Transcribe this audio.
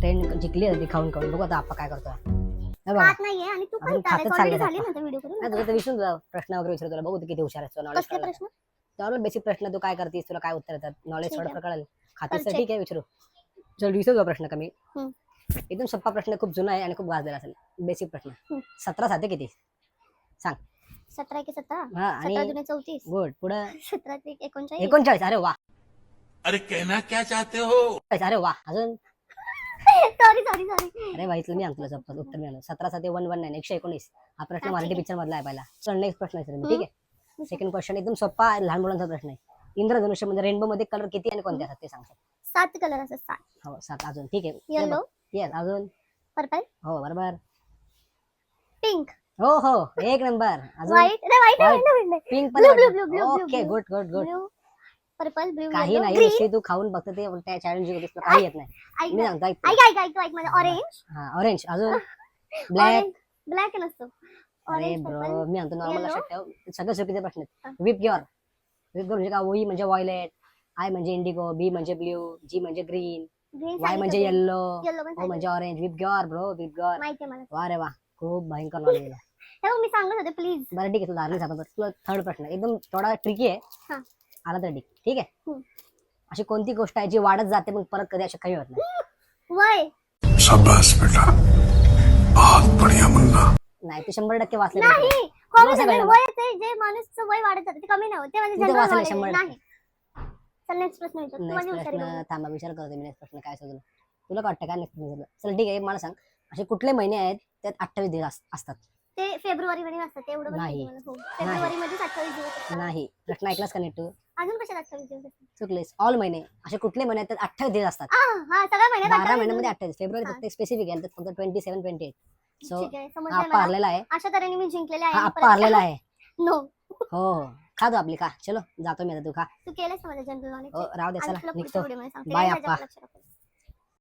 Train जिंकली ती खाऊन खाऊन. बघू आता आपण काय करतोय. खात नाहीये आणि तू अजून काय खातच ऑलरेडी चाललंय झाली आता. ना त्या व्हिडिओ करून. नाही तुला तर विचारून तुला प्रश्न वगैरे विचारतो तुला. बघू तू किती हुशार आहेस. नॉलेज कसले प्रश्न? नॉर्मल बेसिक प्रश्न. तू काय करतेस, तुला काय उत्तर येतात, नॉलेज ठीक थोडं आहे. कळेल. खातेस तर चल, ठीक आहे विचारू. चल विचारू प्रश्न कमी. हम्म. एकदम सोपा प्रश्न, खूप जुना आहे आणि खूप गाजलेला असेल. बेसिक प्रश्न. हम्म. 17 साते किती सांग. 17 × 17 हा आणि 17 × 34 गुड. पुढं 17 × 39 39. अरे वा. अरे कहना क्या चाहते हो? अरे वा. अजून सॉरी अरे भाई मी आणतो तुला उत्तर मिळालं. 17 साते 119 119. हा प्रश्न मराठी पिक्चर मधला आहे पहिला. चल नेक्स्ट प्रश्न आहे ठीक आहे. सेकंड क्वेश्चन एकदम सोपा आहे, लहान मुलांचा प्रश्न आहे. इंद्रधनुष्य म्हणजे रेनबो मध्ये कलर किती आणि कोणते असतात ते सांगतात. 7 कलर असतात 7. हो 7. अजून ठीक आहे. येलो, येस अजून. पर्पल, हो बरोबर. पिंक, हो हो एक नंबर. अजून white. White pink blue blue blue okay good good good. Blue, purple, blue, काही नाही ग्रीन. नुसती तू खाऊन बघते ते त्या चॅलेंजिंग होतीस काही येत नाही. मी सांगतो ऐक. ऐक माझं ऑरेंज. हा ऑरेंज. अजून ब्लॅक. ब्लॅक नसतो. अरे ऑरेंज, ब्रो पर्पल, मी म्हणतो नॉर्मल yellow. लक्षात ठेव. सगळं चुकीचे प्रश्न आहेत. विप ग्योर. विप ग्योर म्हणजे काय. ओई म्हणजे व्हायलेट, आय म्हणजे इंडिगो, बी म्हणजे ब्ल्यू, जी म्हणजे ग्रीन, ग्रीन वाय म्हणजे येल्लो, येलो पण ओ म्हणजे ऑरेंज. विप ग्योर ब्रो विप ग्योर. माहिती आहे मला. वा रे वा. खूप भयंकर नॉलेज आहे. हे बघ, मी सांगत होते प्लीज. बरं ठीक आहे. तुला अर्ली सापडतो. तुला थर्ड प्रश्न एकदम थोडा ट्रिकी आहे. हा. आला तर ठीक आहे. हम्म. अशी कोणती गोष्ट आहे जी वाढत जाते मग परत कधी अशी काही होत नाही. वय. शाबाश बेटा, बहुत बढ़िया मुन्ना. नाही ते 100% वाचले नाही पाहिजे. कॉमन असं सेन्स कळलं. वय ते जे माणूसचं वय वाढत जातं ते कमी नाही होत. ते म्हणजे मी तर जनरल वाचलंय नॉलेज 100%. नाही. चल नेक्स्ट प्रश्न विचार. तू नेक्स्ट माझी हुशारी प्रश्न बघ. थांबा विचार करतो मी. नेक्स्ट प्रश्न काय असेल तुला काय वाटतं. काय नेक्स्ट प्रश्न. चल ठीक आहे मला सांग. असे कुठले महिने आहेत त्यात 28 दिवस असतात. ते फेब्रुवारी मध्ये नसतं ते एवढं नाही. माहिती मला. हो फेब्रुवारी मध्ये 28 दिवस असतात. नाही प्रश्न ऐकलास का नीट तू. अजून कशात 28 दिवस असतात? चुकलेस. ऑल महिने असे कुठले महिने आहेत त्यात 28 दिवस असतात. हा सगळ्या महिन्यात 12 28 महिन्यामध्ये दिवस. 28. फेब्रुवारी हा. फक्त स्पेसिफिक आहे त्यात फक्त 27 28. सो ठीक आहे हा समजलं आप्पा मला. हरलेला आहे. अशा तऱ्हेने मी जिंकलेले हा आहे. आप्पा हरलेला आहे. नो हो खा तू आपली खा. चलो जातो मी आता. तू खा. तू केलंस माझं जनरल नॉलेज. हो राहू दे चला निघतो. व्हिडिओ मध्ये सांगते. बाय ह्याच्यात आप्पा. लक्ष राखू.